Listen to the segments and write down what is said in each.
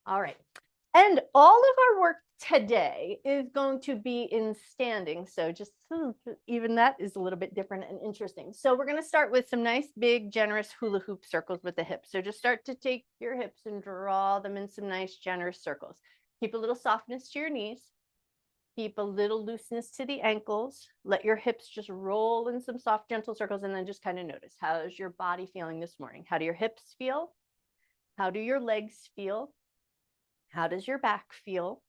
All right. And all of our work today is going to be in standing. So just even that is a little bit different and interesting. So we're going to start with some nice, big, generous hula hoop circles with the hips. So just start to take your hips and draw them in some nice, generous circles. Keep a little softness to your knees. Keep a little looseness to the ankles. Let your hips just roll in some soft, gentle circles, and then just kind of notice, how's your body feeling this morning? How do your hips feel? How do your legs feel? How does your back feel?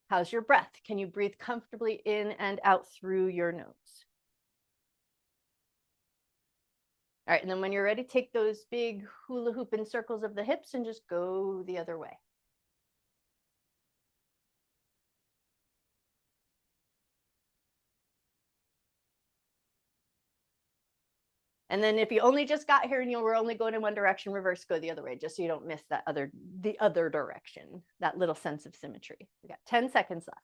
How's your breath? Can you breathe comfortably in and out through your nose? All right, and then when you're ready, take those big hula hoop in circles of the hips and just go the other way. And then if you only just got here and you were only going in one direction, reverse, go the other way, just so you don't miss the other direction, that little sense of symmetry. We got 10 seconds left.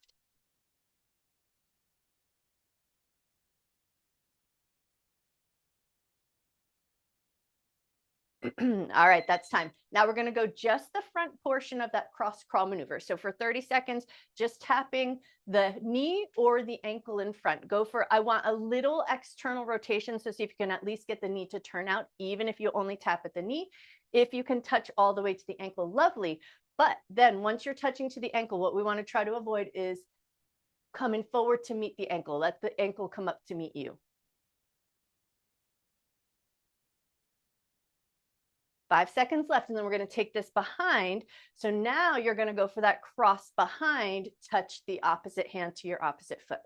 All right, that's time. Now we're going to go just the front portion of that cross crawl maneuver. So for 30 seconds, just tapping the knee or the ankle in front. Go for, I want a little external rotation. So see if you can at least get the knee to turn out, even if you only tap at the knee. If you can touch all the way to the ankle, lovely. But then once you're touching to the ankle, what we want to try to avoid is coming forward to meet the ankle. Let the ankle come up to meet you. 5 seconds left, and then we're going to take this behind. So now you're going to go for that cross behind, touch the opposite hand to your opposite foot.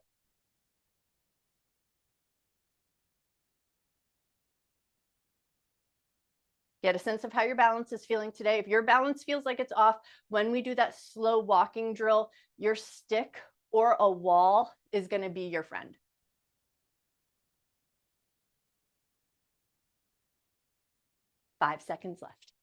Get a sense of how your balance is feeling today. If your balance feels like it's off, when we do that slow walking drill, your stick or a wall is going to be your friend. Five seconds left.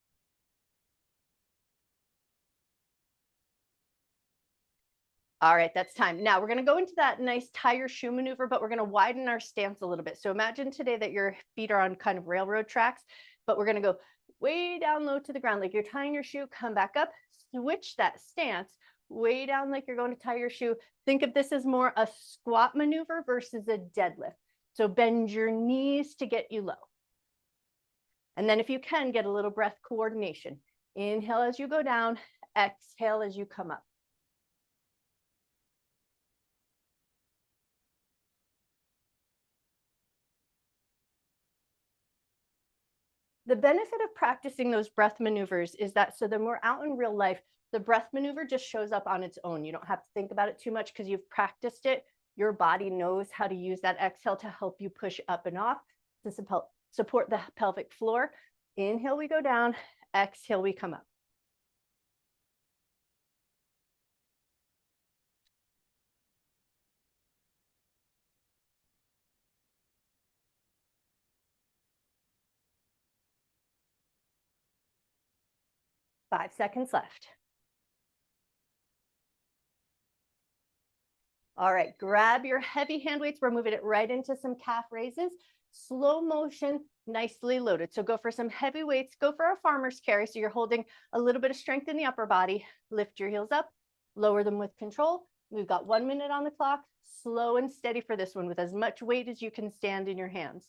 All right, that's time. Now we're going to go into that nice tie your shoe maneuver, but we're going to widen our stance a little bit. So imagine today that your feet are on kind of railroad tracks, but we're going to go way down low to the ground, like you're tying your shoe, come back up, switch that stance way down like you're going to tie your shoe. Think of this as more a squat maneuver versus a deadlift. So bend your knees to get you low. And then if you can, get a little breath coordination. Inhale as you go down, exhale as you come up. The benefit of practicing those breath maneuvers is that so then we're out in real life, the breath maneuver just shows up on its own. You don't have to think about it too much because you've practiced it. Your body knows how to use that exhale to help you push up and off to support the pelvic floor. Inhale, we go down. Exhale, we come up. Five seconds left. All right, grab your heavy hand weights. We're moving it right into some calf raises. Slow motion, nicely loaded. So go for some heavy weights. Go for a farmer's carry. So you're holding a little bit of strength in the upper body. Lift your heels up, lower them with control. We've got 1 minute on the clock. Slow and steady for this one with as much weight as you can stand in your hands.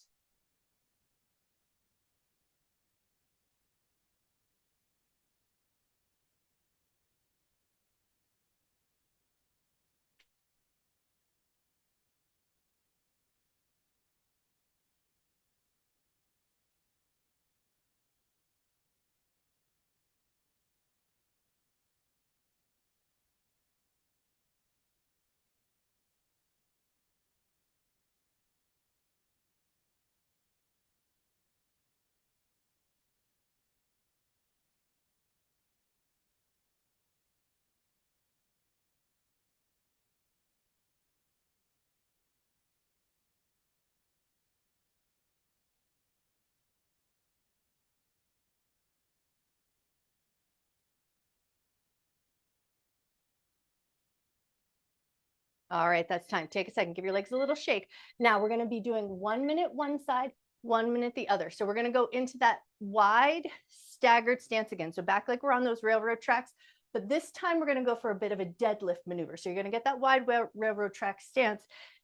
All right, that's time. Take a second, give your legs a little shake. Now we're going to be doing 1 minute one side, 1 minute the other. So we're going to go into that wide staggered stance again. So back like we're on those railroad tracks, but this time we're going to go for a bit of a deadlift maneuver. So you're going to get that wide railroad track stance.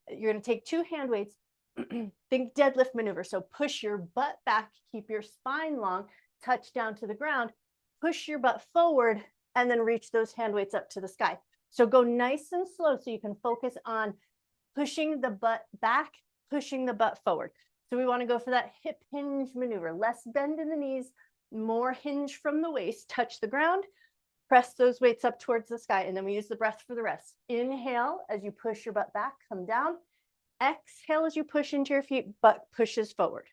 You're going to take 2 hand weights, think deadlift maneuver. So push your butt back, keep your spine long, touch down to the ground, push your butt forward, and then reach those hand weights up to the sky. So go nice and slow so you can focus on pushing the butt back, pushing the butt forward. So we want to go for that hip hinge maneuver, less bend in the knees, more hinge from the waist, touch the ground, press those weights up towards the sky, and then we use the breath for the rest. Inhale as you push your butt back, come down. Exhale as you push into your feet, butt pushes forward.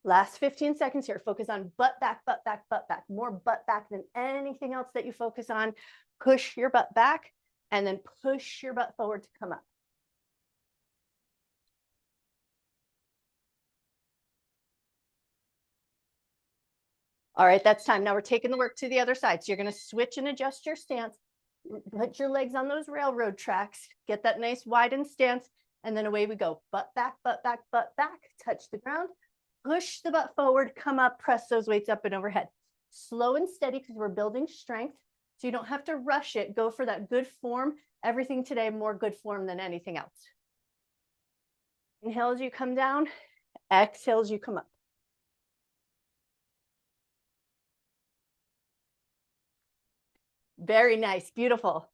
Last 15 seconds here. Focus on butt back, butt back, butt back. More butt back than anything else that you focus on. Push your butt back and then push your butt forward to come up. All right, that's time. Now we're taking the work to the other side. So you're going to switch and adjust your stance. Put your legs on those railroad tracks. Get that nice widened stance. And then away we go. Butt back, butt back, butt back. Touch the ground. Push the butt forward, come up, press those weights up and overhead. Slow and steady because we're building strength. So you don't have to rush it. Go for that good form. Everything today, more good form than anything else. Inhale as you come down. Exhale as you come up. Very nice. Beautiful.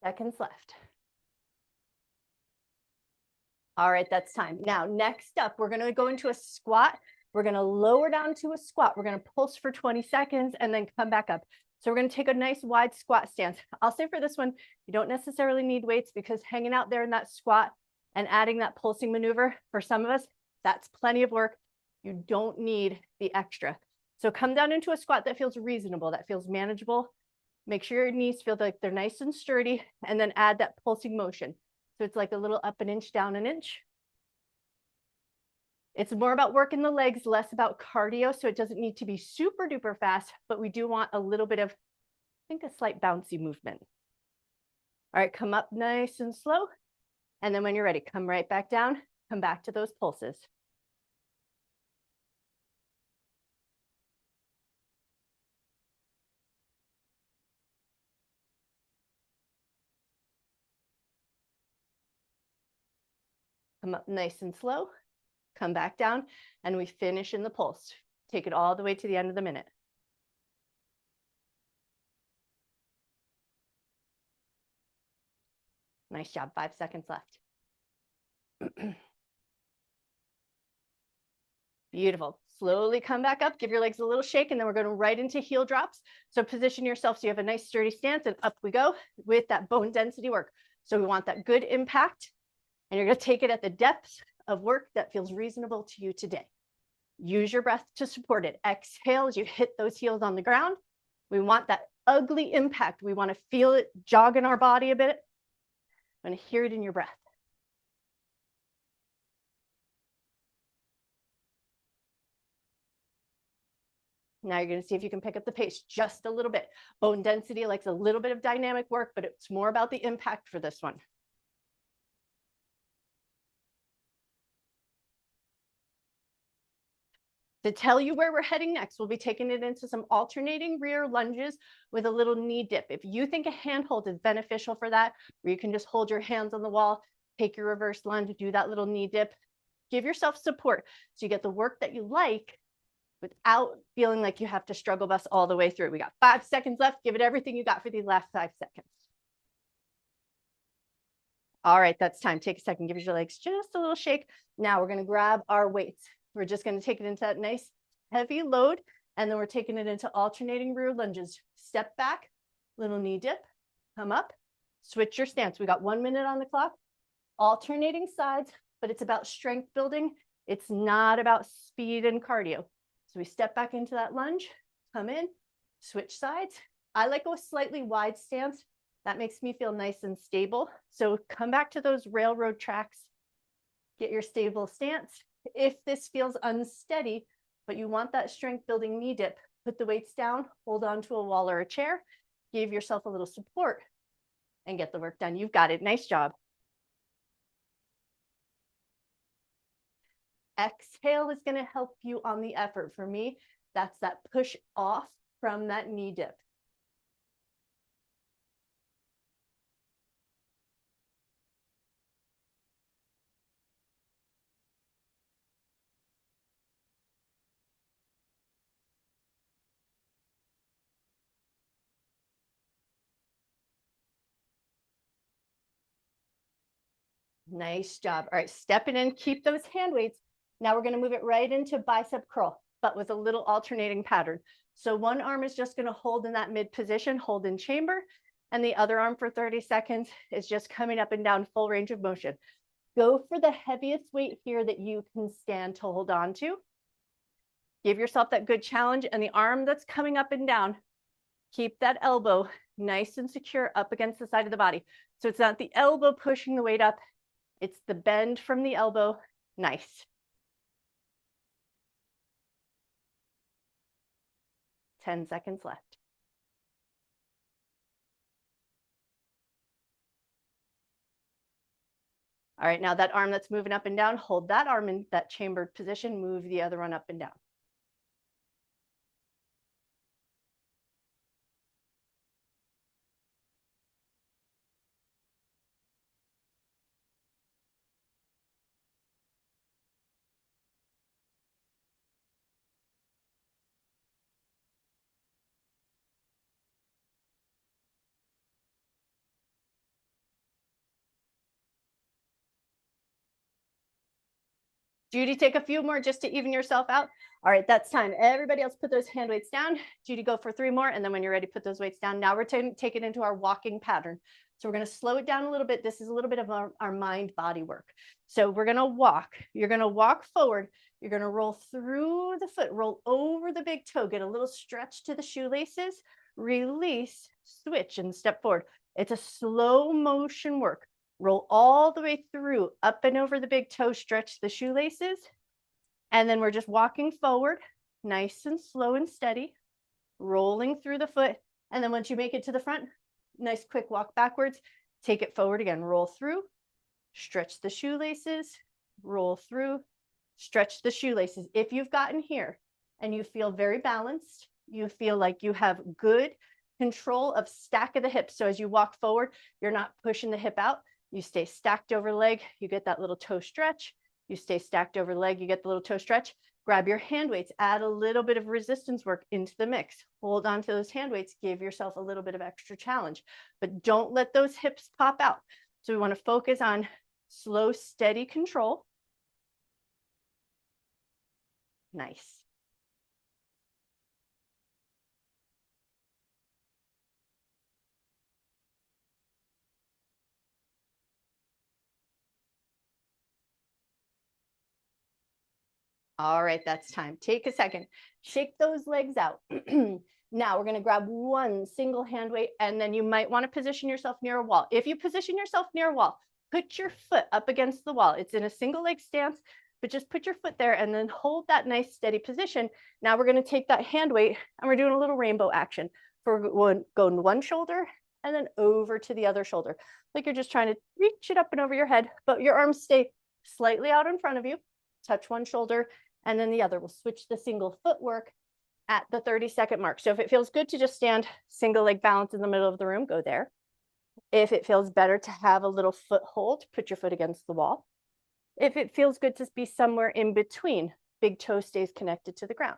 Seconds left. All right, that's time. Now, next up, we're going to go into a squat. We're going to lower down to a squat. We're going to pulse for 20 seconds and then come back up. So we're going to take a nice wide squat stance. I'll say for this one, you don't necessarily need weights because hanging out there in that squat and adding that pulsing maneuver, for some of us, that's plenty of work. You don't need the extra. So come down into a squat that feels reasonable, that feels manageable. Make sure your knees feel like they're nice and sturdy, and then add that pulsing motion. So it's like a little up an inch, down an inch. It's more about working the legs, less about cardio. So it doesn't need to be super duper fast, but we do want a little bit of, I think, a slight bouncy movement. All right, come up nice and slow. And then when you're ready, come right back down, come back to those pulses. Come up nice and slow, come back down, and we finish in the pulse. Take it all the way to the end of the minute. Nice job, 5 seconds left. Beautiful. Slowly come back up, give your legs a little shake, and then we're going right into heel drops. So position yourself so you have a nice sturdy stance, and up we go with that bone density work. So we want that good impact, and you're going to take it at the depth of work that feels reasonable to you today. Use your breath to support it. Exhale as you hit those heels on the ground. We want that ugly impact. We want to feel it jog in our body a bit. I'm going to hear it in your breath. Now you're going to see if you can pick up the pace just a little bit. Bone density likes a little bit of dynamic work, but it's more about the impact for this one. To tell you where we're heading next, we'll be taking it into some alternating rear lunges with a little knee dip. If you think a handhold is beneficial for that, where you can just hold your hands on the wall, take your reverse lunge, do that little knee dip, Give yourself support so you get the work that you like without feeling like you have to struggle bus all the way through. We got 5 seconds left. Give it everything you got for these last 5 seconds. All right, that's time. Take a second, give your legs just a little shake. Now we're going to grab our weights. We're just going to take it into that nice heavy load, and then we're taking it into alternating rear lunges. Step back, little knee dip, come up, switch your stance. We got 1 minute on the clock, alternating sides, but it's about strength building. It's not about speed and cardio. So we step back into that lunge, come in, switch sides. I like a slightly wide stance. That makes me feel nice and stable. So come back to those railroad tracks, get your stable stance. If this feels unsteady, but you want that strength building knee dip, put the weights down, hold on to a wall or a chair, give yourself a little support and get the work done. You've got it. Nice job. Exhale is going to help you on the effort. For me, that's that push off from that knee dip. Nice job. All right, step it in, keep those hand weights. Now we're going to move it right into bicep curl, but with a little alternating pattern. So one arm is just going to hold in that mid position, hold in chamber, and the other arm for 30 seconds is just coming up and down full range of motion. Go for the heaviest weight here that you can stand to hold on to. Give yourself that good challenge, and the arm that's coming up and down, keep that elbow nice and secure up against the side of the body. So it's not the elbow pushing the weight up, it's the bend from the elbow. Nice. 10 seconds left. All right, now that arm that's moving up and down, hold that arm in that chambered position, move the other one up and down. Judy, take a few more just to even yourself out. All right, that's time. Everybody else put those hand weights down. Judy, go for 3 more. And then when you're ready, put those weights down. Now we're take it into our walking pattern. So we're going to slow it down a little bit. This is a little bit of our mind body work. So we're going to walk. You're going to walk forward. You're going to roll through the foot, roll over the big toe, get a little stretch to the shoelaces, release, switch, and step forward. It's a slow motion work. Roll all the way through, up and over the big toe, stretch the shoelaces. And then we're just walking forward, nice and slow and steady, rolling through the foot. And then once you make it to the front, nice quick walk backwards, take it forward again, roll through, stretch the shoelaces, roll through, stretch the shoelaces. If you've gotten here and you feel very balanced, you feel like you have good control of stack of the hips. So as you walk forward, you're not pushing the hip out. You stay stacked over leg, you get that little toe stretch. You stay stacked over leg, you get the little toe stretch. Grab your hand weights, add a little bit of resistance work into the mix. Hold on to those hand weights, give yourself a little bit of extra challenge, but don't let those hips pop out. So we want to focus on slow, steady control. Nice. All right, that's time. Take a second, shake those legs out. Now we're going to grab one single hand weight, and then you might want to position yourself near a wall. If you position yourself near a wall, put your foot up against the wall. It's in a single leg stance, but just put your foot there and then hold that nice steady position. Now we're going to take that hand weight and we're doing a little rainbow action. For going one shoulder and then over to the other shoulder. Like you're just trying to reach it up and over your head, but your arms stay slightly out in front of you. Touch one shoulder and then the other. We'll switch the single footwork at the 30-second mark. So if it feels good to just stand single leg balance in the middle of the room, go there. If it feels better to have a little foothold, put your foot against the wall. If it feels good to be somewhere in between, big toe stays connected to the ground.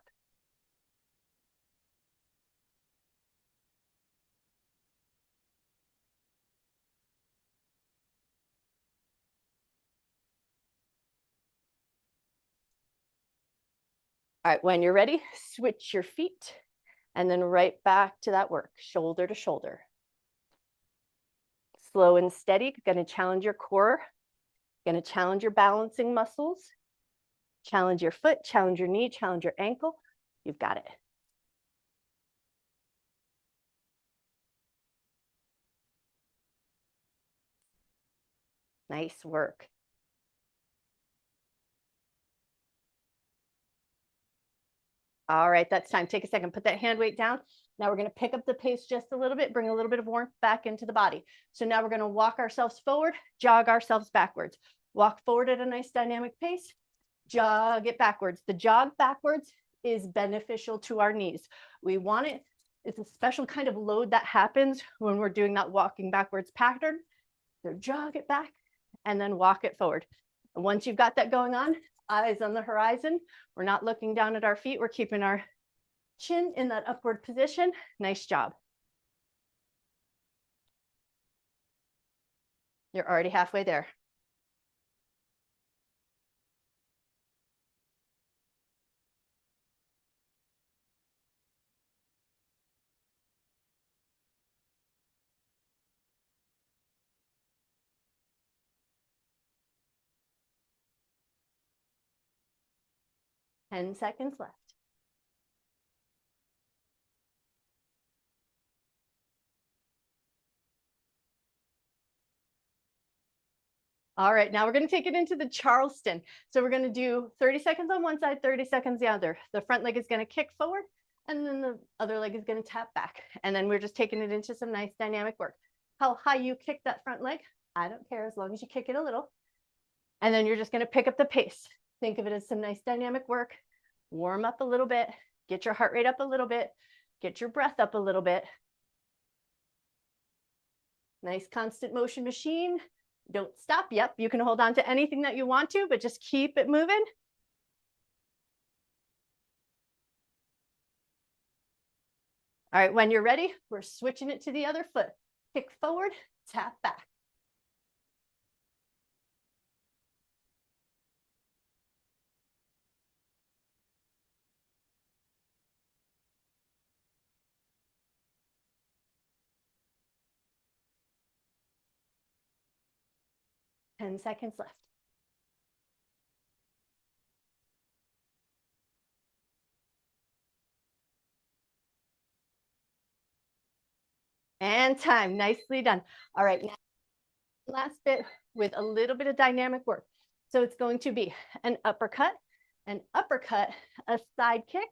All right, when you're ready, switch your feet and then right back to that work, shoulder to shoulder. Slow and steady, gonna challenge your core, gonna challenge your balancing muscles, challenge your foot, challenge your knee, challenge your ankle. You've got it. Nice work. All right, that's time. Take a second, put that hand weight down. Now we're gonna pick up the pace just a little bit, bring a little bit of warmth back into the body. So now we're gonna walk ourselves forward, jog ourselves backwards. Walk forward at a nice dynamic pace, jog it backwards. The jog backwards is beneficial to our knees. We want it. It's a special kind of load that happens when we're doing that walking backwards pattern. So jog it back and then walk it forward. And once you've got that going on, eyes on the horizon, we're not looking down at our feet. We're keeping our chin in that upward position. Nice job. You're already halfway there. Ten seconds left. All right, now we're going to take it into the Charleston. So we're going to do 30 seconds on one side, 30 seconds the other. The front leg is going to kick forward, and then the other leg is going to tap back. And then we're just taking it into some nice dynamic work. How high you kick that front leg, I don't care, as long as you kick it a little. And then you're just going to pick up the pace. Think of it as some nice dynamic work. Warm up a little bit, get your heart rate up a little bit, get your breath up a little bit. Nice constant motion machine. Don't stop. Yep, you can hold on to anything that you want to, but just keep it moving. All right, when you're ready, we're switching it to the other foot. Kick forward, tap back. Ten seconds left. And time. Nicely done. All right, now last bit with a little bit of dynamic work. So it's going to be an uppercut, a side kick,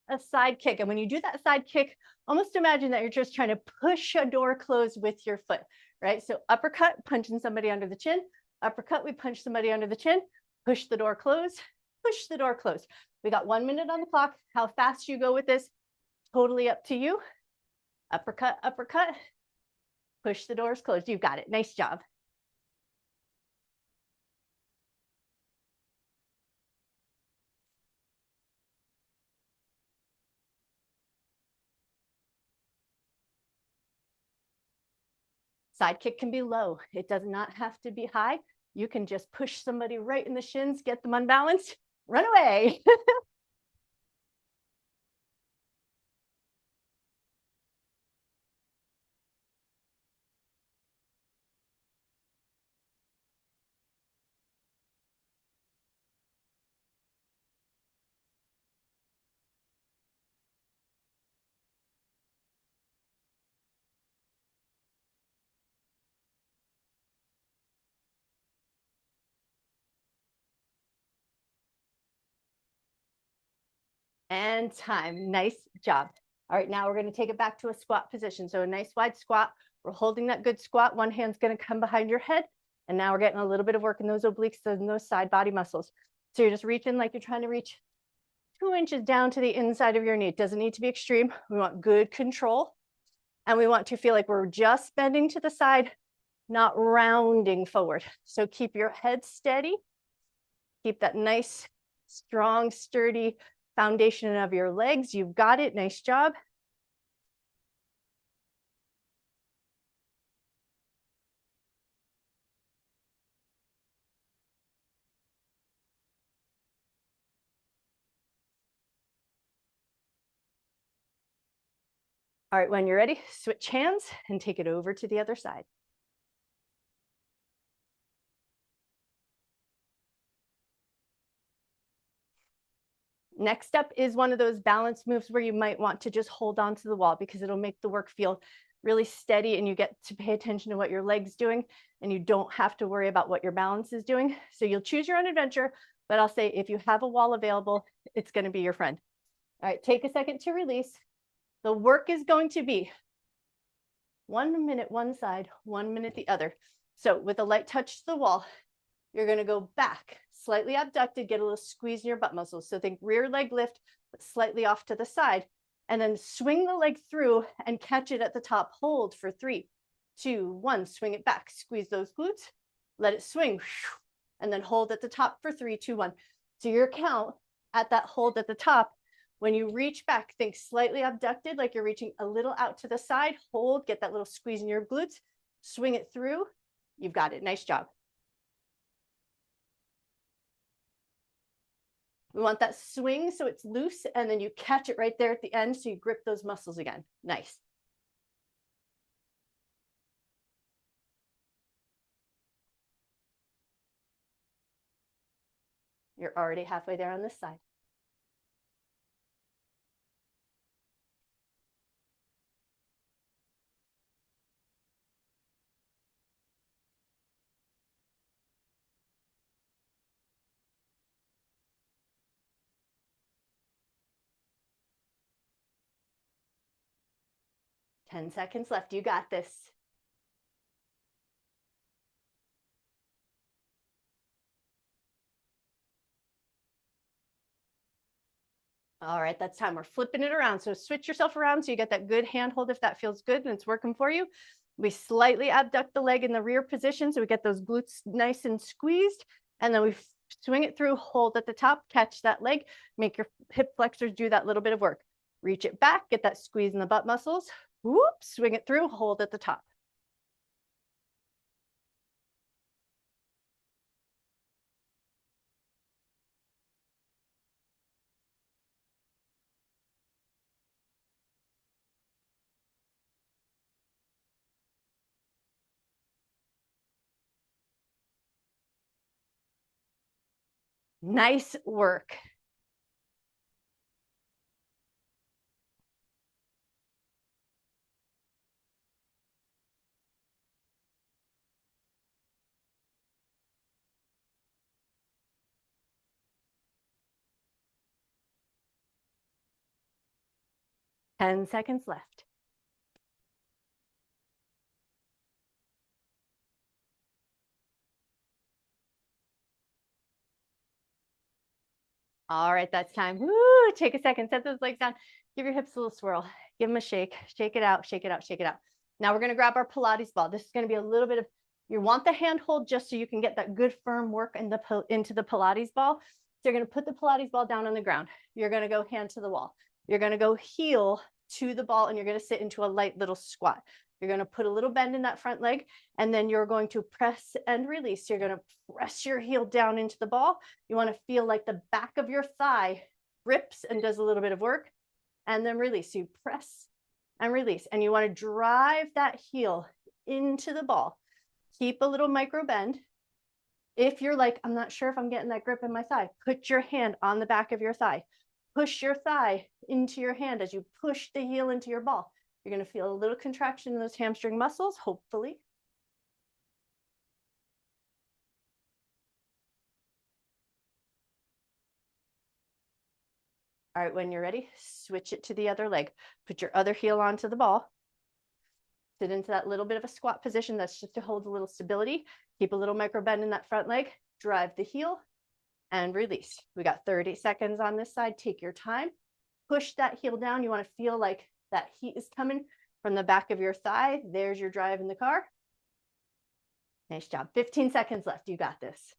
a side kick. And when you do that side kick, almost imagine that you're just trying to push a door closed with your foot, right? So uppercut, punching somebody under the chin. Uppercut, we punch somebody under the chin, push the door closed, push the door closed. We got 1 minute on the clock. How fast you go with this, totally up to you. Uppercut, uppercut, push the doors closed. You've got it. Nice job. Side kick can be low. It does not have to be high. You can just push somebody right in the shins, get them unbalanced, run away. And time. Nice job. All right, now we're going to take it back to a squat position. So a nice wide squat. We're holding that good squat. One hand's going to come behind your head. And now we're getting a little bit of work in those obliques and those side body muscles. So you're just reaching like you're trying to reach 2 inches down to the inside of your knee. It doesn't need to be extreme. We want good control. And we want to feel like we're just bending to the side, not rounding forward. So keep your head steady. Keep that nice, strong, sturdy foundation of your legs. You've got it. Nice job. All right, when you're ready, switch hands and take it over to the other side. Next up is one of those balance moves where you might want to just hold on to the wall because it'll make the work feel really steady and you get to pay attention to what your leg's doing and you don't have to worry about what your balance is doing. So you'll choose your own adventure, but I'll say if you have a wall available, it's going to be your friend. All right, take a second to release. The work is going to be 1 minute one side, 1 minute the other. So with a light touch to the wall, you're going to go back, slightly abducted, get a little squeeze in your butt muscles. So think rear leg lift, but slightly off to the side. And then swing the leg through and catch it at the top. Hold for 3, 2, 1. Swing it back. Squeeze those glutes. Let it swing. And then hold at the top for 3, 2, 1. So your count at that hold at the top. When you reach back, think slightly abducted, like you're reaching a little out to the side. Hold, get that little squeeze in your glutes. Swing it through. You've got it. Nice job. We want that swing so it's loose, and then you catch it right there at the end so you grip those muscles again. Nice. You're already halfway there on this side. Ten seconds left. You got this. All right, that's time. We're flipping it around. So switch yourself around so you get that good handhold if that feels good and it's working for you. We slightly abduct the leg in the rear position so we get those glutes nice and squeezed. And then we swing it through, hold at the top, catch that leg, make your hip flexors do that little bit of work. Reach it back, get that squeeze in the butt muscles. Whoop, swing it through, hold at the top. Nice work. Ten seconds left. All right, that's time. Woo, take a second, set those legs down. Give your hips a little swirl. Give them a shake. Shake it out, shake it out, shake it out. Now we're going to grab our Pilates ball. This is going to be a little bit of, you want the hand hold just so you can get that good firm work into the Pilates ball. So you're going to put the Pilates ball down on the ground. You're going to go hand to the wall. You're going to go heel to the ball and you're going to sit into a light little squat. You're going to put a little bend in that front leg and then you're going to press and release. You're going to press your heel down into the ball. You want to feel like the back of your thigh grips and does a little bit of work and then release. So you press and release and you want to drive that heel into the ball. Keep a little micro bend. If you're like, I'm not sure if I'm getting that grip in my thigh, put your hand on the back of your thigh. Push your thigh into your hand as you push the heel into your ball. You're going to feel a little contraction in those hamstring muscles, hopefully. All right, when you're ready, switch it to the other leg. Put your other heel onto the ball. Sit into that little bit of a squat position. That's just to hold a little stability. Keep a little micro bend in that front leg. Drive the heel and release. We got 30 seconds on this side. Take your time. Push that heel down. You want to feel like that heat is coming from the back of your thigh. There's your drive in the car. Nice job. 15 seconds left. You got this.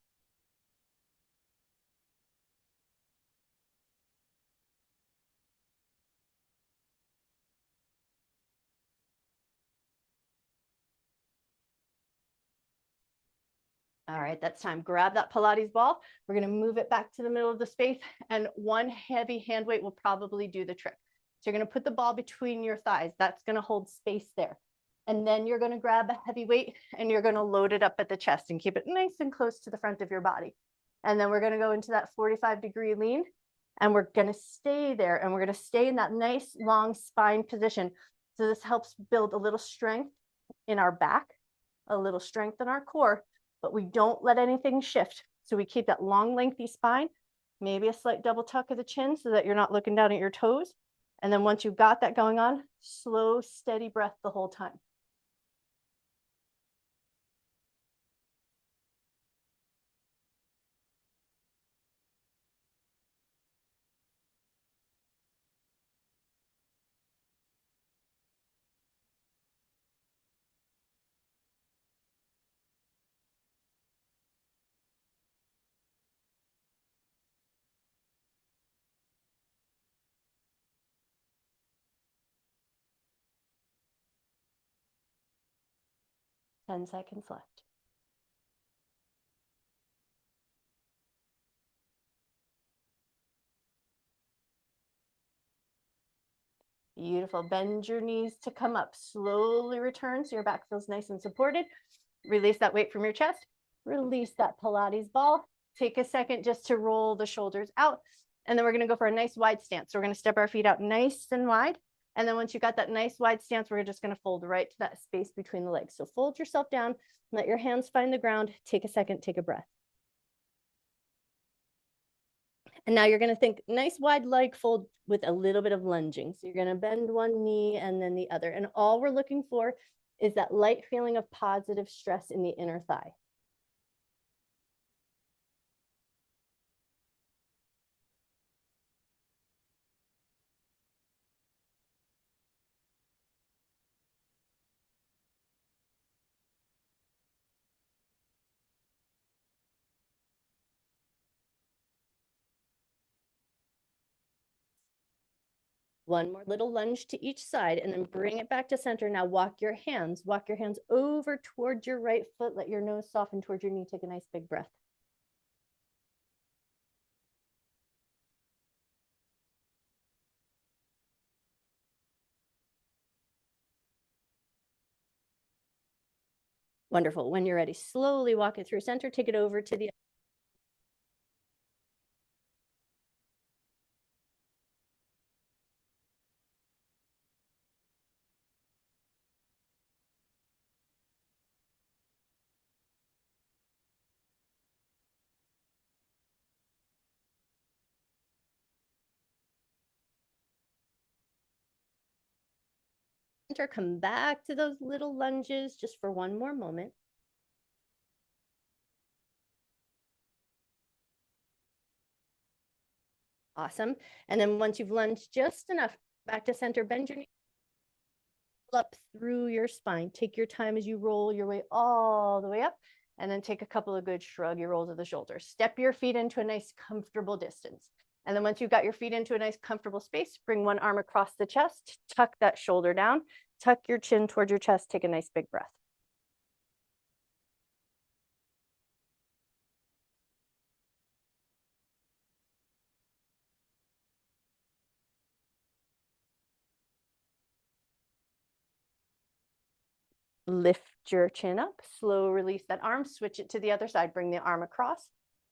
All right, that's time. Grab that Pilates ball. We're going to move it back to the middle of the space, and one heavy hand weight will probably do the trick. So you're going to put the ball between your thighs. That's going to hold space there. And then you're going to grab a heavy weight and you're going to load it up at the chest and keep it nice and close to the front of your body. And then we're going to go into that 45-degree lean, and we're going to stay there, and we're going to stay in that nice long spine position. So this helps build a little strength in our back, a little strength in our core, but we don't let anything shift. So we keep that long, lengthy spine, maybe a slight double tuck of the chin so that you're not looking down at your toes. And then once you've got that going on, slow, steady breath the whole time. Ten seconds left. Beautiful. Bend your knees to come up. Slowly return so your back feels nice and supported. Release that weight from your chest. Release that Pilates ball. Take a second just to roll the shoulders out. And then we're going to go for a nice wide stance. So we're going to step our feet out nice and wide. And then once you got that nice wide stance, we're just going to fold right to that space between the legs. So fold yourself down, let your hands find the ground. Take a second, take a breath. And now you're going to think nice wide leg fold with a little bit of lunging. So you're going to bend one knee and then the other. And all we're looking for is that light feeling of positive stress in the inner thigh. One more little lunge to each side and then bring it back to center. Now walk your hands over towards your right foot. Let your nose soften towards your knee. Take a nice big breath. Wonderful. When you're ready, slowly walk it through center. Take it over to the center. Come back to those little lunges just for one more moment. Awesome. And then once you've lunged just enough, back to center, bend your knee up through your spine. Take your time as you roll your way all the way up, and then take a couple of good shrug your rolls of the shoulders. Step your feet into a nice comfortable distance. And then once you've got your feet into a nice comfortable space, bring one arm across the chest, tuck that shoulder down, tuck your chin towards your chest, take a nice big breath. Lift your chin up, slow release that arm, switch it to the other side, bring the arm across,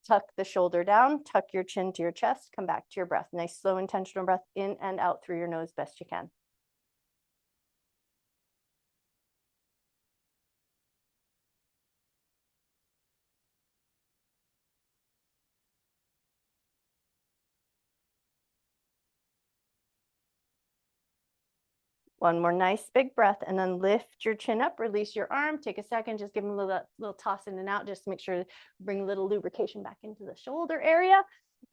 tuck the shoulder down, tuck your chin to your chest, come back to your breath. Nice, slow, intentional breath in and out through your nose best you can. One more nice big breath, and then lift your chin up, release your arm, take a second, just give them a little toss in and out, just to make sure, bring a little lubrication back into the shoulder area.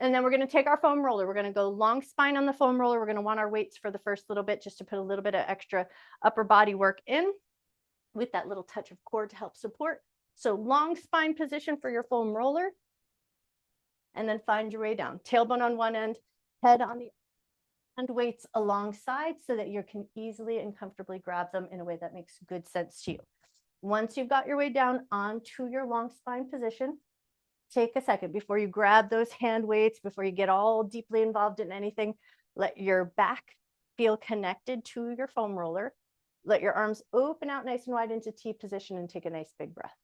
And then we're going to take our foam roller. We're going to go long spine on the foam roller. We're going to want our weights for the first little bit, just to put a little bit of extra upper body work in with that little touch of core to help support. So long spine position for your foam roller. And then find your way down. Tailbone on one end, head on the and weights alongside so that you can easily and comfortably grab them in a way that makes good sense to you. Once you've got your way down onto your long spine position, take a second before you grab those hand weights, before you get all deeply involved in anything. Let your back feel connected to your foam roller. Let your arms open out nice and wide into T position and take a nice big breath.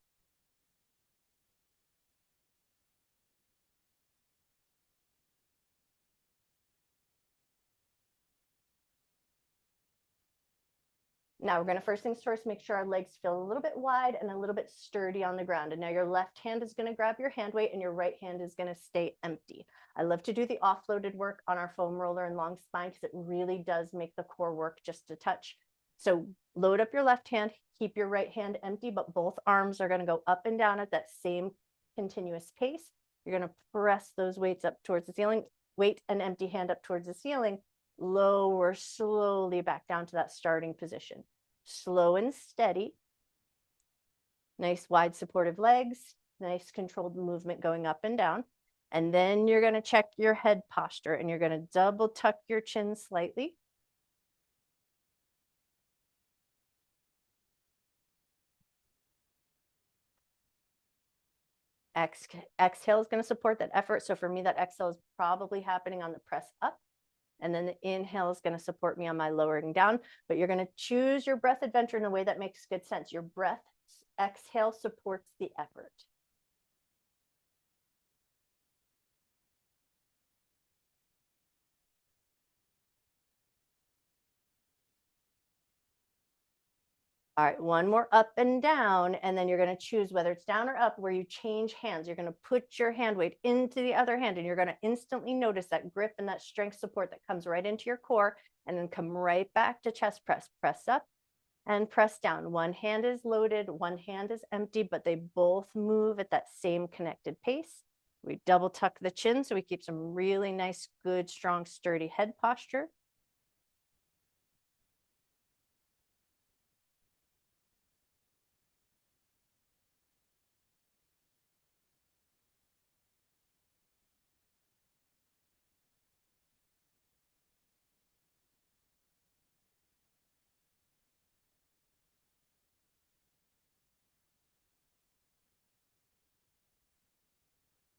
Now we're going to first things first, make sure our legs feel a little bit wide and a little bit sturdy on the ground. And now your left hand is going to grab your hand weight and your right hand is going to stay empty. I love to do the offloaded work on our foam roller and long spine because it really does make the core work just a touch. So load up your left hand, keep your right hand empty, but both arms are going to go up and down at that same continuous pace. You're going to press those weights up towards the ceiling, weight and empty hand up towards the ceiling, lower slowly back down to that starting position. Slow and steady. Nice wide supportive legs, nice controlled movement going up and down. And then you're going to check your head posture and you're going to double tuck your chin slightly. Exhale is going to support that effort. So for me, that exhale is probably happening on the press up. And then the inhale is going to support me on my lowering down. But you're going to choose your breath adventure in a way that makes good sense. Your breath exhale supports the effort. All right, one more up and down, and then you're going to choose whether it's down or up where you change hands. You're going to put your hand weight into the other hand, and you're going to instantly notice that grip and that strength support that comes right into your core, and then come right back to chest press. Press up and press down. One hand is loaded, one hand is empty, but they both move at that same connected pace. We double tuck the chin so we keep some really nice, good, strong, sturdy head posture.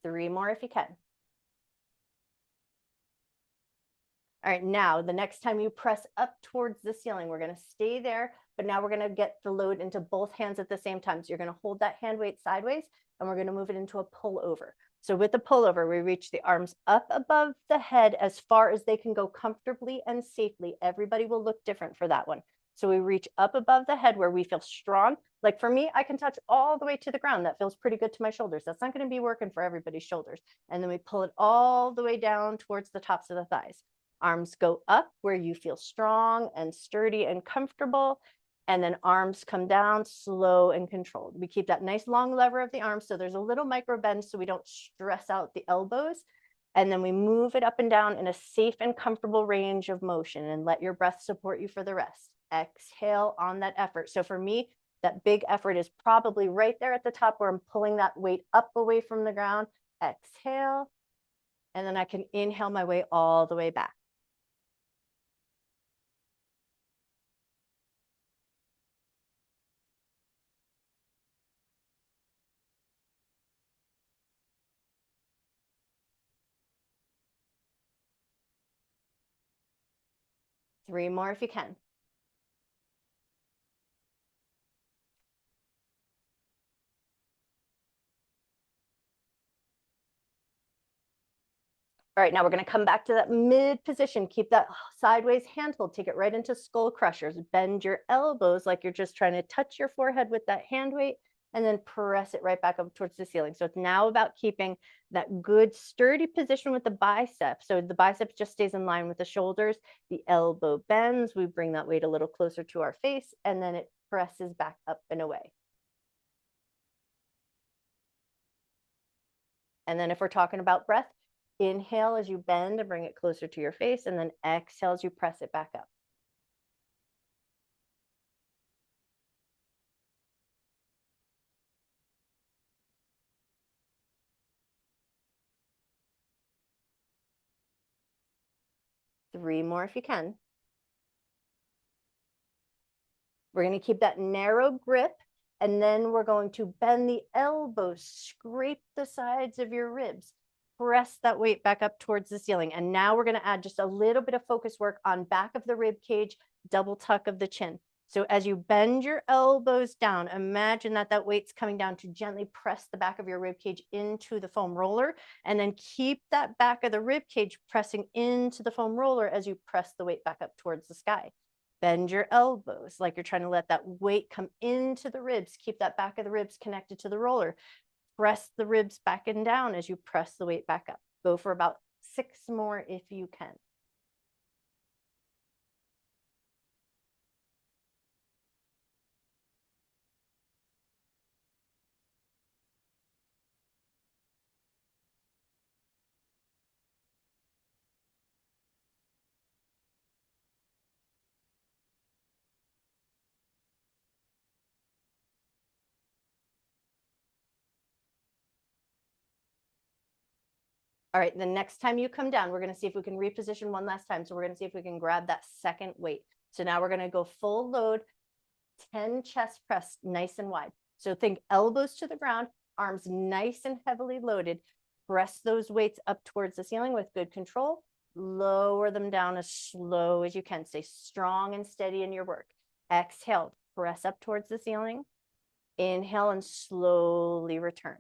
Three more if you can. All right, now the next time you press up towards the ceiling, we're going to stay there, but now we're going to get the load into both hands at the same time. So you're going to hold that hand weight sideways and we're going to move it into a pullover. So with the pullover, we reach the arms up above the head as far as they can go comfortably and safely. Everybody will look different for that one. So we reach up above the head where we feel strong. Like for me, I can touch all the way to the ground. That feels pretty good to my shoulders. That's not going to be working for everybody's shoulders. And then we pull it all the way down towards the tops of the thighs. Arms go up where you feel strong and sturdy and comfortable. And then arms come down slow and controlled. We keep that nice long lever of the arms so there's a little micro bend so we don't stress out the elbows. And then we move it up and down in a safe and comfortable range of motion and let your breath support you for the rest. Exhale on that effort. So for me, that big effort is probably right there at the top where I'm pulling that weight up away from the ground. Exhale. And then I can inhale my way all the way back. Three more if you can. All right, now we're going to come back to that mid position. Keep that sideways handhold. Take it right into skull crushers. Bend your elbows like you're just trying to touch your forehead with that hand weight and then press it right back up towards the ceiling. So it's now about keeping that good sturdy position with the biceps. So the biceps just stays in line with the shoulders. The elbow bends. We bring that weight a little closer to our face and then it presses back up and away. And then if we're talking about breath, inhale as you bend and bring it closer to your face, and then exhale as you press it back up. Three more if you can. We're going to keep that narrow grip And then we're going to bend the elbows, scrape the sides of your ribs, press that weight back up towards the ceiling. And now we're going to add just a little bit of focus work on back of the rib cage, double tuck of the chin. So as you bend your elbows down, imagine that that weight's coming down to gently press the back of your rib cage into the foam roller, and then keep that back of the rib cage pressing into the foam roller as you press the weight back up towards the sky. Bend your elbows like you're trying to let that weight come into the ribs. Keep that back of the ribs connected to the roller. Press the ribs back and down as you press the weight back up. Go for about 6 more if you can. All right, the next time you come down, we're going to see if we can reposition one last time. So we're going to see if we can grab that second weight. So now we're going to go full load, 10 chest press, nice and wide. So think elbows to the ground, arms nice and heavily loaded. Press those weights up towards the ceiling with good control. Lower them down as slow as you can. Stay strong and steady in your work. Exhale, press up towards the ceiling. Inhale and slowly return.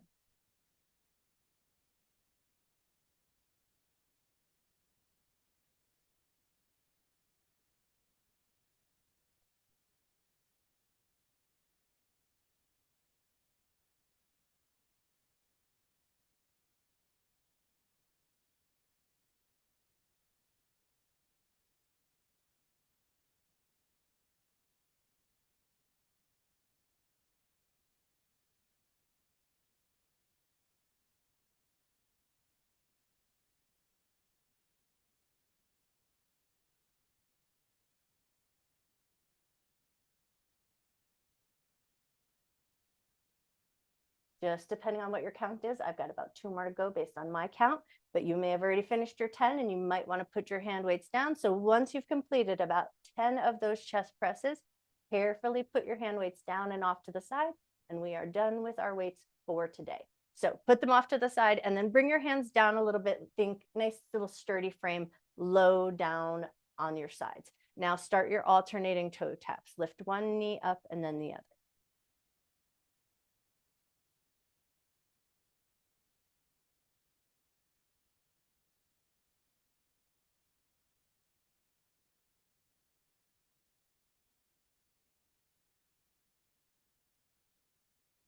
Just depending on what your count is, I've got about 2 more to go based on my count, but you may have already finished your 10 and you might want to put your hand weights down. So once you've completed about 10 of those chest presses, carefully put your hand weights down and off to the side, and we are done with our weights for today. So put them off to the side and then bring your hands down a little bit. Think nice little sturdy frame, low down on your sides. Now start your alternating toe taps. Lift one knee up and then the other.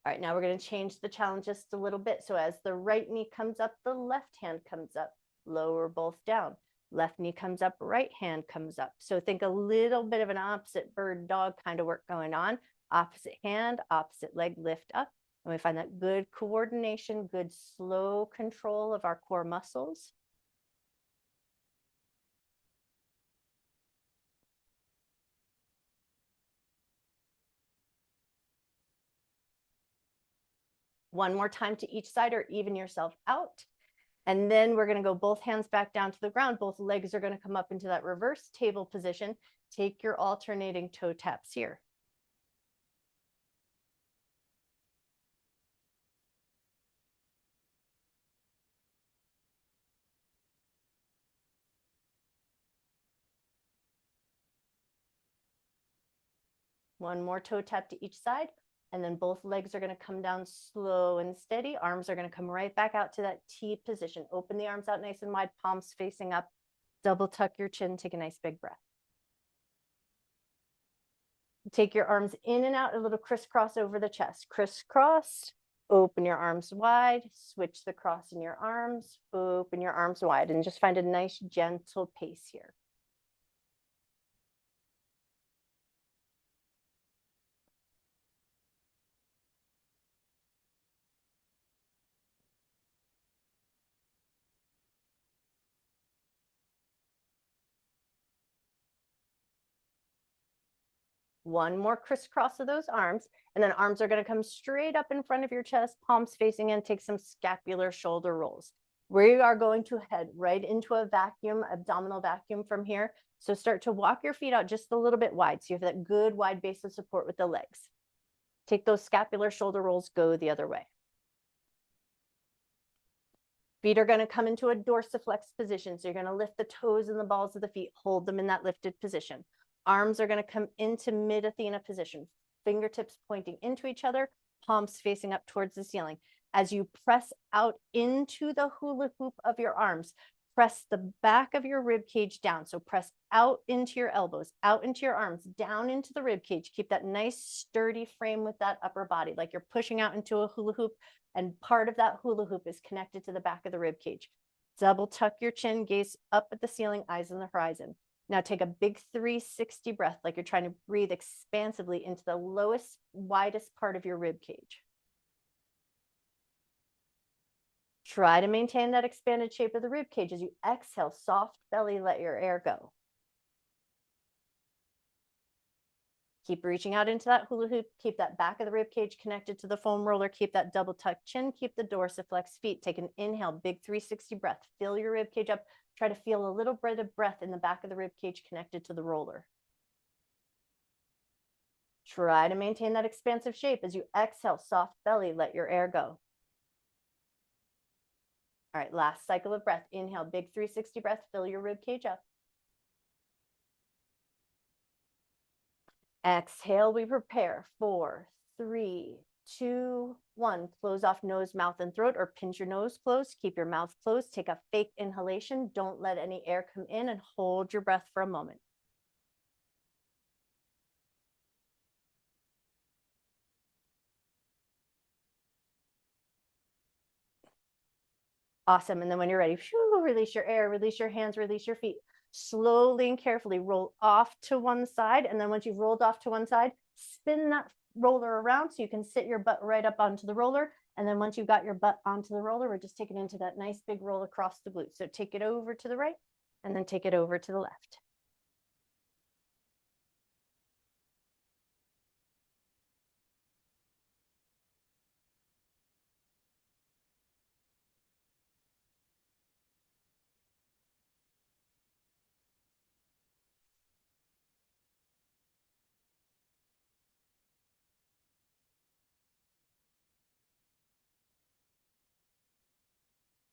All right, now we're going to change the challenge just a little bit. So as the right knee comes up, the left hand comes up. Lower both down. Left knee comes up, right hand comes up. So think a little bit of an opposite bird dog kind of work going on. Opposite hand, opposite leg lift up. And we find that good coordination, good slow control of our core muscles. One more time to each side or even yourself out. And then we're going to go both hands back down to the ground. Both legs are going to come up into that reverse table position. Take your alternating toe taps here. One more toe tap to each side. And then both legs are going to come down slow and steady. Arms are going to come right back out to that T position. Open the arms out nice and wide, palms facing up. Double tuck your chin. Take a nice big breath. Take your arms in and out, a little crisscross over the chest. Crisscross, open your arms wide, switch the cross in your arms, open your arms wide, and just find a nice gentle pace here. One more crisscross of those arms, and then arms are going to come straight up in front of your chest, palms facing in. Take some scapular shoulder rolls. We are going to head right into a vacuum, abdominal vacuum from here. So start to walk your feet out just a little bit wide so you have that good wide base of support with the legs. Take those scapular shoulder rolls, go the other way. Feet are going to come into a dorsiflex position. So you're going to lift the toes and the balls of the feet, hold them in that lifted position. Arms are going to come into mid-Athena position, fingertips pointing into each other, palms facing up towards the ceiling. As you press out into the hula hoop of your arms, press the back of your rib cage down. So press out into your elbows, out into your arms, down into the rib cage. Keep that nice sturdy frame with that upper body, like you're pushing out into a hula hoop, and part of that hula hoop is connected to the back of the rib cage. Double tuck your chin, gaze up at the ceiling, eyes on the horizon. Now take a big 360 breath, like you're trying to breathe expansively into the lowest, widest part of your rib cage. Try to maintain that expanded shape of the rib cage as you exhale, soft belly, let your air go. Keep reaching out into that hula hoop. Keep that back of the rib cage connected to the foam roller. Keep that double tuck chin. Keep the dorsiflex feet. Take an inhale, big 360 breath. Fill your rib cage up. Try to feel a little bit of breath in the back of the rib cage connected to the roller. Try to maintain that expansive shape as you exhale, soft belly, let your air go. All right, last cycle of breath. Inhale, big 360 breath. Fill your rib cage up. Exhale, we prepare. 4, 3, 2, 1. Close off nose, mouth, and throat, or pinch your nose closed. Keep your mouth closed. Take a fake inhalation. Don't let any air come in, and hold your breath for a moment. Awesome. And then when you're ready, release your air, release your hands, release your feet. Slowly and carefully roll off to one side. And then once you've rolled off to one side, spin that roller around so you can sit your butt right up onto the roller. And then once you've got your butt onto the roller, we're just taking it into that nice big roll across the glutes. So take it over to the right and then take it over to the left.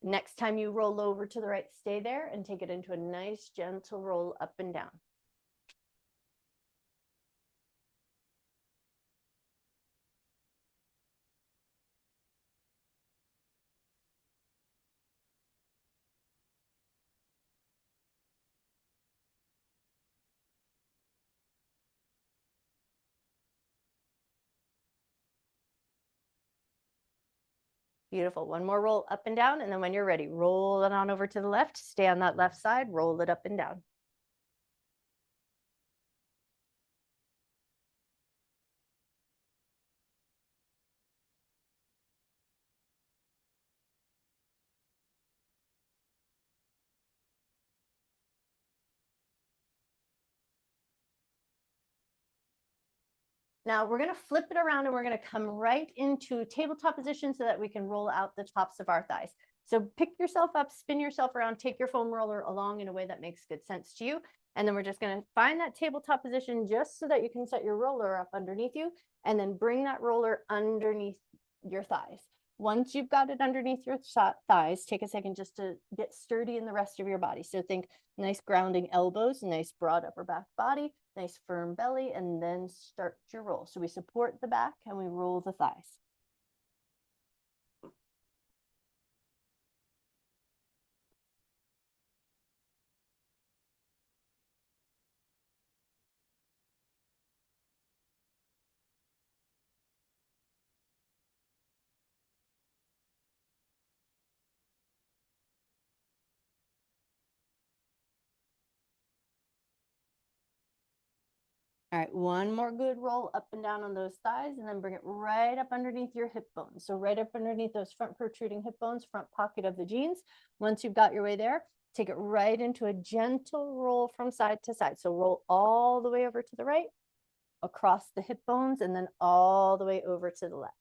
Next time you roll over to the right, stay there and take it into a nice gentle roll up and down. Beautiful. One more roll up and down. And then when you're ready, roll it on over to the left. Stay on that left side, roll it up and down. Now we're going to flip it around and we're going to come right into tabletop position so that we can roll out the tops of our thighs. So pick yourself up, spin yourself around, take your foam roller along in a way that makes good sense to you. And then we're just going to find that tabletop position just so that you can set your roller up underneath you and then bring that roller underneath your thighs. Once you've got it underneath your thighs, take a second just to get sturdy in the rest of your body. So think nice grounding elbows, nice broad upper back body, nice firm belly, and then start your roll. So we support the back and we roll the thighs. All right, one more good roll up and down on those thighs, and then bring it right up underneath your hip bones. So right up underneath those front protruding hip bones, front pocket of the jeans. Once you've got your way there, take it right into a gentle roll from side to side. So roll all the way over to the right, across the hip bones, and then all the way over to the left.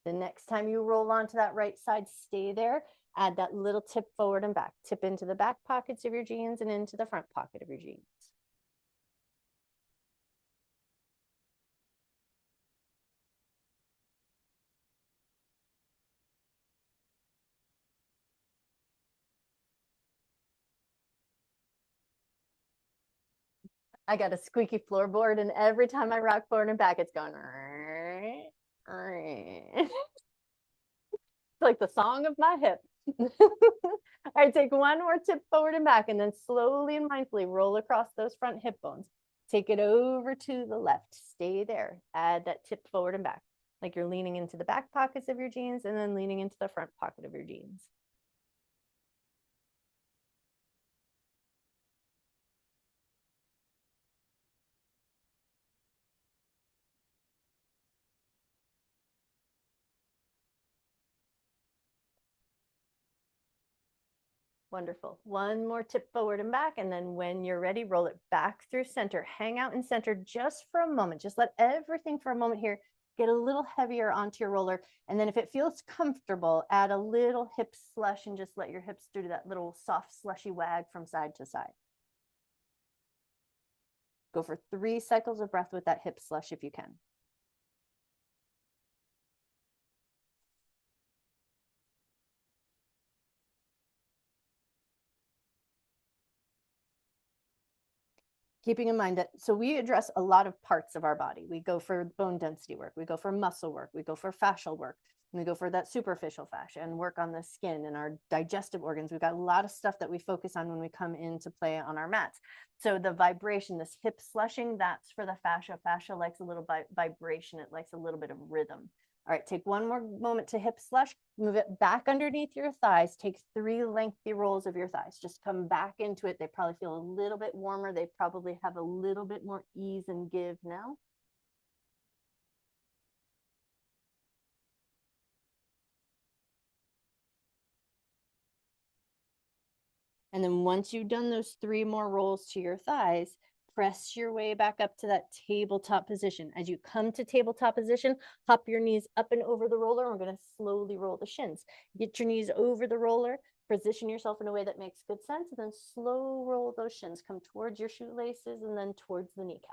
The next time you roll onto that right side, stay there. Add that little tip forward and back. Tip into the back pockets of your jeans and into the front pocket of your jeans. I got a squeaky floorboard, and every time I rock forward and back, it's going. It's like the song of my hip. All right, take one more tip forward and back, and then slowly and mindfully roll across those front hip bones. Take it over to the left. Stay there. Add that tip forward and back, like you're leaning into the back pockets of your jeans and then leaning into the front pocket of your jeans. Wonderful. One more tip forward and back. And then when you're ready, roll it back through center. Hang out in center just for a moment. Just let everything for a moment here get a little heavier onto your roller. And then if it feels comfortable, add a little hip slush and just let your hips do that little soft slushy wag from side to side. Go for 3 cycles of breath with that hip slush if you can. Keeping in mind that, so we address a lot of parts of our body. We go for bone density work, we go for muscle work, we go for fascial work, and we go for that superficial fascia and work on the skin and our digestive organs. We've got a lot of stuff that we focus on when we come into play on our mats. So the vibration, this hip slushing, that's for the fascia. Fascia likes a little vibration. It likes a little bit of rhythm. All right, take one more moment to hip slush, move it back underneath your thighs, take 3 lengthy rolls of your thighs, just come back into it. They probably feel a little bit warmer. They probably have a little bit more ease and give now. And then once you've done those 3 more rolls to your thighs, press your way back up to that tabletop position. As you come to tabletop position, hop your knees up and over the roller. We're going to slowly roll the shins. Get your knees over the roller, position yourself in a way that makes good sense, and then slow roll those shins. Come towards your shoelaces and then towards the kneecaps.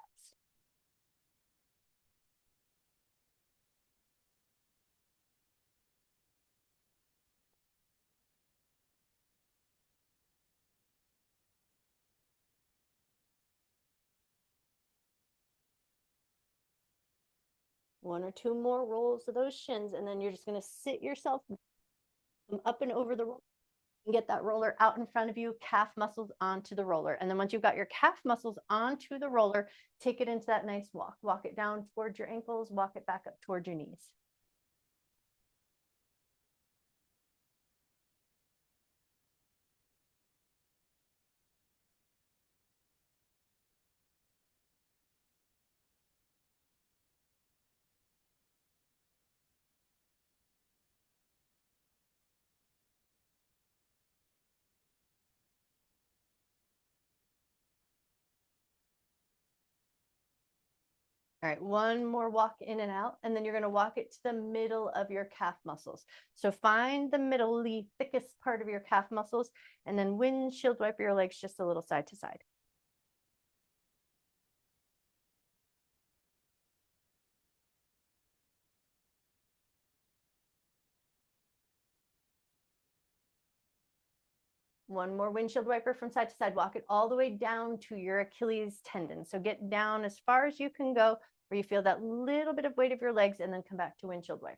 One or 2 more rolls of those shins, and then you're just going to sit yourself up and over the roller. Get that roller out in front of you, calf muscles onto the roller. And then once you've got your calf muscles onto the roller, take it into that nice walk. Walk it down towards your ankles, walk it back up towards your knees. All right, one more walk in and out, and then you're going to walk it to the middle of your calf muscles. So find the middle, the thickest part of your calf muscles, and then windshield wipe your legs just a little side to side. One more windshield wiper from side to side. Walk it all the way down to your Achilles tendon. So get down as far as you can go where you feel that little bit of weight of your legs, and then come back to windshield wiper.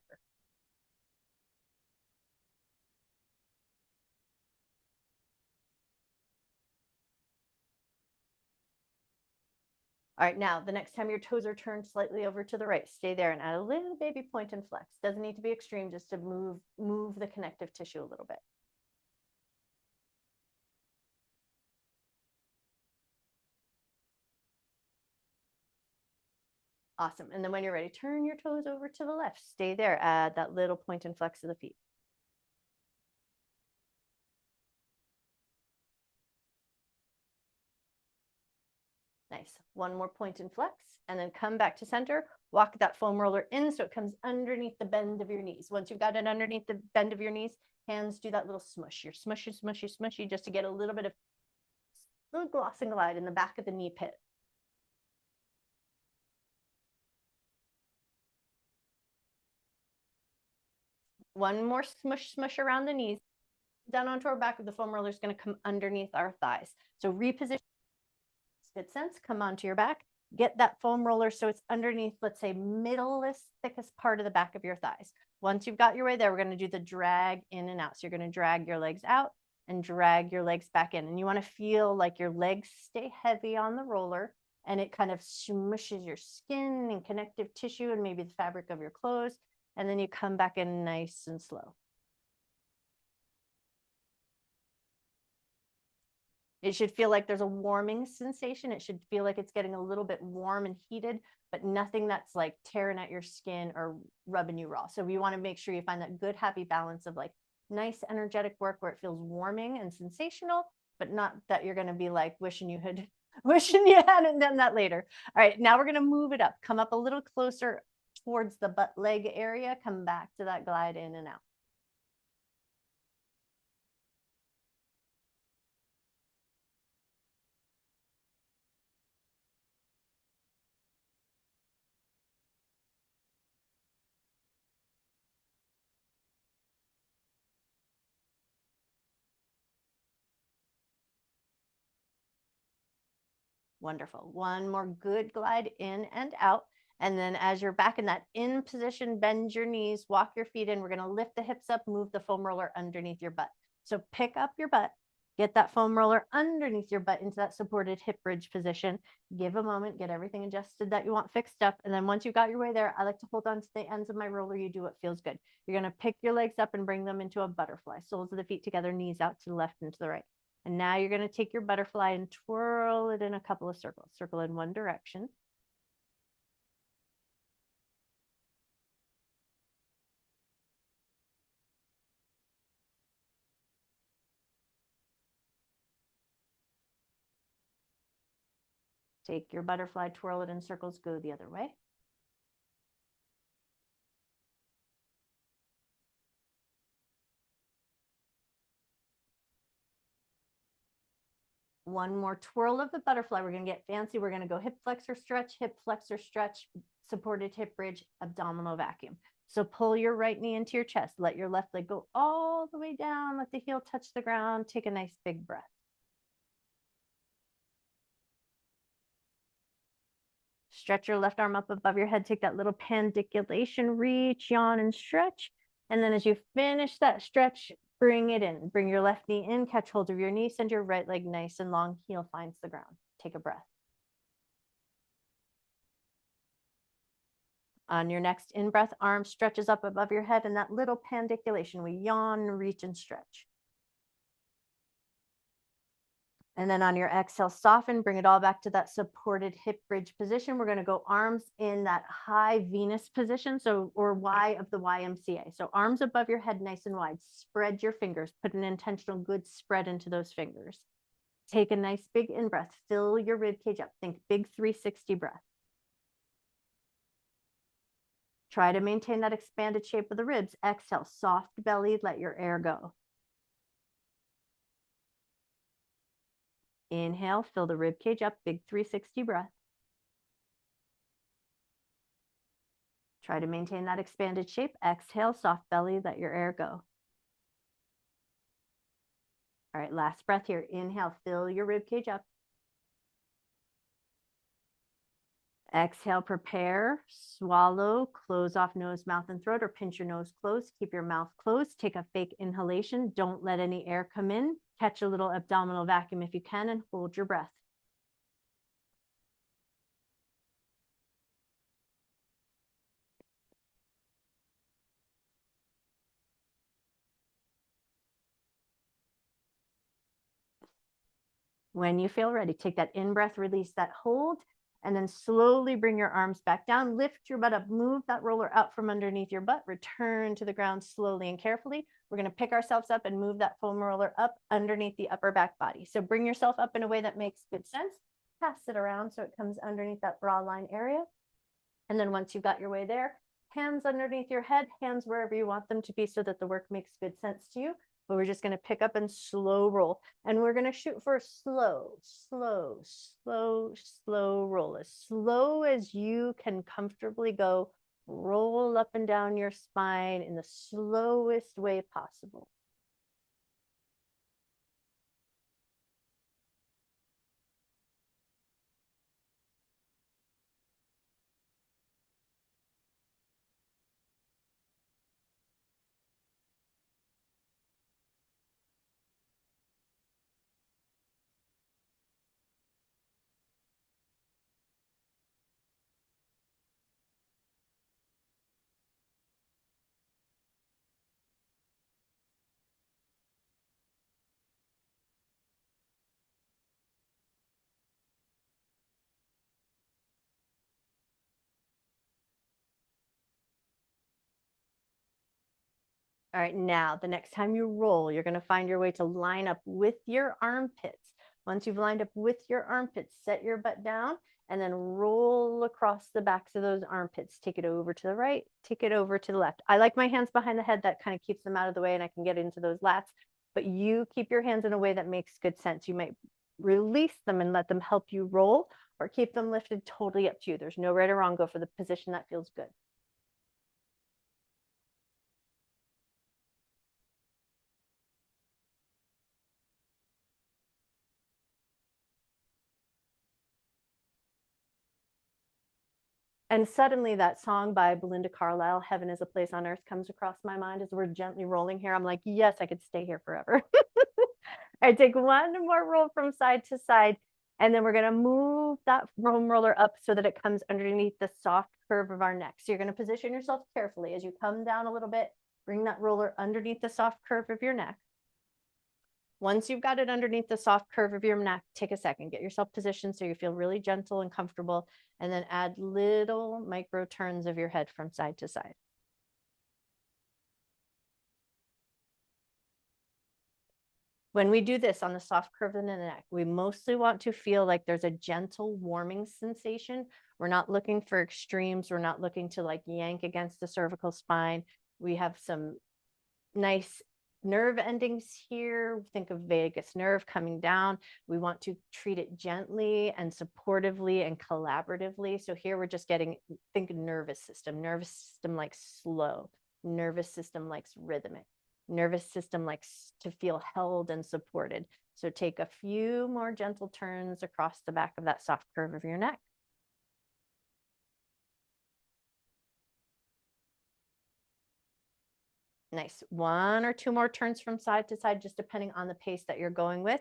All right, now the next time your toes are turned slightly over to the right, stay there and add a little baby point and flex. Doesn't need to be extreme, just to move the connective tissue a little bit. Awesome. And then when you're ready, turn your toes over to the left. Stay there. Add that little point and flex of the feet. Nice. One more point and flex, and then come back to center. Walk that foam roller in so it comes underneath the bend of your knees. Once you've got it underneath the bend of your knees, hands do that little smush. You're smushy, smushy, smushy, just to get a little bit of little gloss and glide in the back of the knee pit. One more smush, smush around the knees. Down onto our back of the foam roller is going to come underneath our thighs. So reposition. Good sense. Come onto your back. Get that foam roller so it's underneath, let's say, middlest, thickest part of the back of your thighs. Once you've got your way there, we're going to do the drag in and out. So you're going to drag your legs out and drag your legs back in. And you want to feel like your legs stay heavy on the roller and it kind of smushes your skin and connective tissue and maybe the fabric of your clothes. And then you come back in nice and slow. It should feel like there's a warming sensation. It should feel like it's getting a little bit warm and heated, but nothing that's like tearing at your skin or rubbing you raw. So we want to make sure you find that good, happy balance of like nice, energetic work where it feels warming and sensational, but not that you're going to be like wishing you hadn't done that later. All right, now we're going to move it up. Come up a little closer towards the butt leg area. Come back to that glide in and out. Wonderful. One more good glide in and out. And then as you're back in that in position, bend your knees, walk your feet in. We're going to lift the hips up, move the foam roller underneath your butt. So pick up your butt, get that foam roller underneath your butt into that supported hip bridge position. Give a moment, get everything adjusted that you want fixed up. And then once you've got your way there, I like to hold on to the ends of my roller. You do what feels good. You're going to pick your legs up and bring them into a butterfly. Soles of the feet together, knees out to the left and to the right. And now you're going to take your butterfly and twirl it in a couple of circles. Circle in one direction. Take your butterfly, twirl it in circles, go the other way. One more twirl of the butterfly. We're going to get fancy. We're going to go hip flexor stretch, supported hip bridge, abdominal vacuum. So pull your right knee into your chest. Let your left leg go all the way down. Let the heel touch the ground. Take a nice big breath. Stretch your left arm up above your head. Take that little pandiculation, reach, yawn, and stretch. And then as you finish that stretch, bring it in. Bring your left knee in, catch hold of your knee, send your right leg nice and long, heel finds the ground. Take a breath. On your next in-breath, arm stretches up above your head, and that little pandiculation, we yawn, reach, and stretch. And then on your exhale, soften, bring it all back to that supported hip bridge position. We're going to go arms in that high Venus position, or Y of the YMCA. So arms above your head, nice and wide. Spread your fingers. Put an intentional good spread into those fingers. Take a nice big in-breath. Fill your rib cage up. Think big 360 breath. Try to maintain that expanded shape of the ribs. Exhale, soft belly, let your air go. Inhale, fill the rib cage up, big 360 breath. Try to maintain that expanded shape. Exhale, soft belly, let your air go. All right, last breath here. Inhale, fill your rib cage up. Exhale, prepare, swallow, close off nose, mouth, and throat, or pinch your nose closed. Keep your mouth closed. Take a fake inhalation. Don't let any air come in. Catch a little abdominal vacuum if you can, and hold your breath. When you feel ready, take that in-breath, release that hold, and then slowly bring your arms back down. Lift your butt up, move that roller out from underneath your butt, return to the ground slowly and carefully. We're going to pick ourselves up and move that foam roller up underneath the upper back body. So bring yourself up in a way that makes good sense. pass it around so it comes underneath that bra line area. And then once you've got your way there, hands underneath your head, hands wherever you want them to be so that the work makes good sense to you. But we're just going to pick up and slow roll. And we're going to shoot for a slow, slow, slow, slow roll. As slow as you can comfortably go. Roll up and down your spine in the slowest way possible. All right, now the next time you roll, you're going to find your way to line up with your armpits. Once you've lined up with your armpits, set your butt down and then roll across the backs of those armpits. Take it over to the right, take it over to the left. I like my hands behind the head. That kind of keeps them out of the way and I can get into those lats. But you keep your hands in a way that makes good sense. You might release them and let them help you roll or keep them lifted, totally up to you. There's no right or wrong. Go for the position that feels good. And suddenly that song by Belinda Carlisle, Heaven is a Place on Earth, comes across my mind as we're gently rolling here. I'm like, yes, I could stay here forever. I take one more roll from side to side, and then we're going to move that foam roller up so that it comes underneath the soft curve of our neck. So you're going to position yourself carefully as you come down a little bit, bring that roller underneath the soft curve of your neck. Once you've got it underneath the soft curve of your neck, take a second, get yourself positioned so you feel really gentle and comfortable, and then add little micro turns of your head from side to side. When we do this on the soft curve of the neck, we mostly want to feel like there's a gentle warming sensation. We're not looking for extremes. We're not looking to like yank against the cervical spine. We have some nice nerve endings here. Think of vagus nerve coming down. We want to treat it gently and supportively and collaboratively. So here we're just getting, think nervous system likes slow, nervous system likes rhythmic, nervous system likes to feel held and supported. So take a few more gentle turns across the back of that soft curve of your neck. Nice. One or two more turns from side to side, just depending on the pace that you're going with.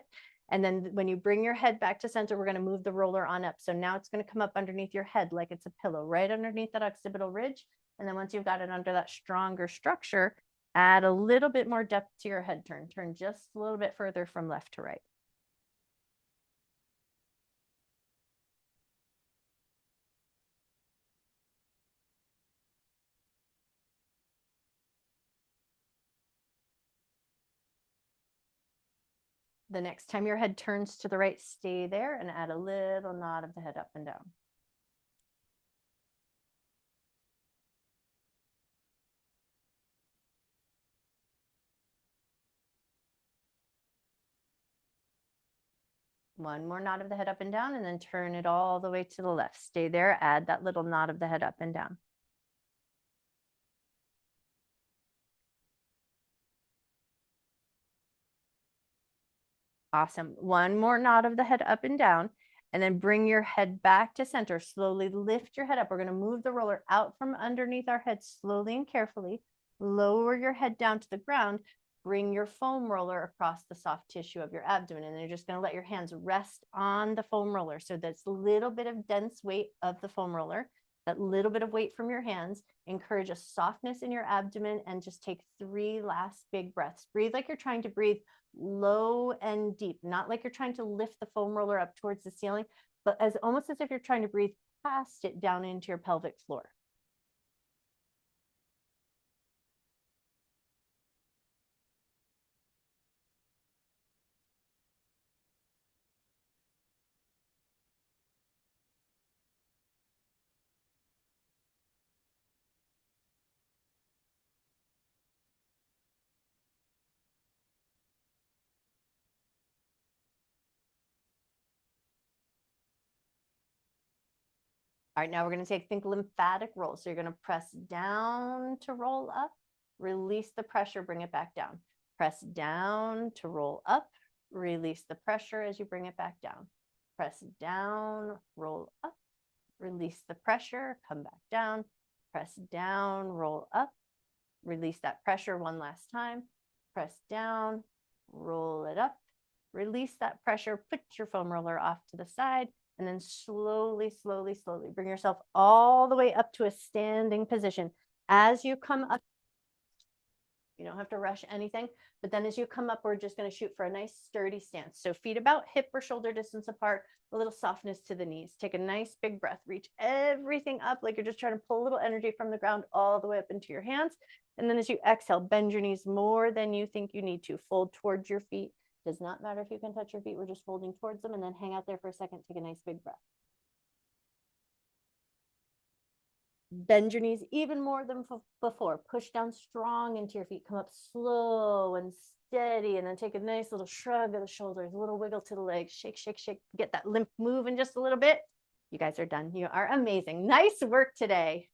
And then when you bring your head back to center, we're going to move the roller on up. So now it's going to come up underneath your head like it's a pillow, right underneath that occipital ridge. And then once you've got it under that stronger structure, add a little bit more depth to your head turn. Turn just a little bit further from left to right. The next time your head turns to the right, stay there and add a little nod of the head up and down. One more nod of the head up and down, and then turn it all the way to the left. Stay there, add that little nod of the head up and down. Awesome. One more nod of the head up and down, and then bring your head back to center. Slowly lift your head up. We're going to move the roller out from underneath our head slowly and carefully. Lower your head down to the ground. Bring your foam roller across the soft tissue of your abdomen, and you're just going to let your hands rest on the foam roller. So that's a little bit of dense weight of the foam roller, that little bit of weight from your hands. Encourage a softness in your abdomen, and just take 3 last big breaths. Breathe like you're trying to breathe low and deep, not like you're trying to lift the foam roller up towards the ceiling, but as almost as if you're trying to breathe past it down into your pelvic floor. All right, now we're going to think lymphatic roll. So you're going to press down to roll up, release the pressure, bring it back down. Press down to roll up, release the pressure as you bring it back down. Press down, roll up, release the pressure, come back down. Press down, roll up, release that pressure one last time. Press down, roll it up, release that pressure, put your foam roller off to the side, and then slowly, slowly, slowly bring yourself all the way up to a standing position. As you come up, you don't have to rush anything, but then as you come up, we're just going to shoot for a nice sturdy stance. So feet about hip or shoulder distance apart, a little softness to the knees. Take a nice big breath, reach everything up like you're just trying to pull a little energy from the ground all the way up into your hands. And then as you exhale, bend your knees more than you think you need to. Fold towards your feet. Does not matter if you can touch your feet. We're just folding towards them, and then hang out there for a second. Take a nice big breath. Bend your knees even more than before. Push down strong into your feet. Come up slow and steady, and then take a nice little shrug of the shoulders, a little wiggle to the legs. Shake, shake, shake. Get that lymph moving just a little bit. You guys are done. You are amazing. Nice work today.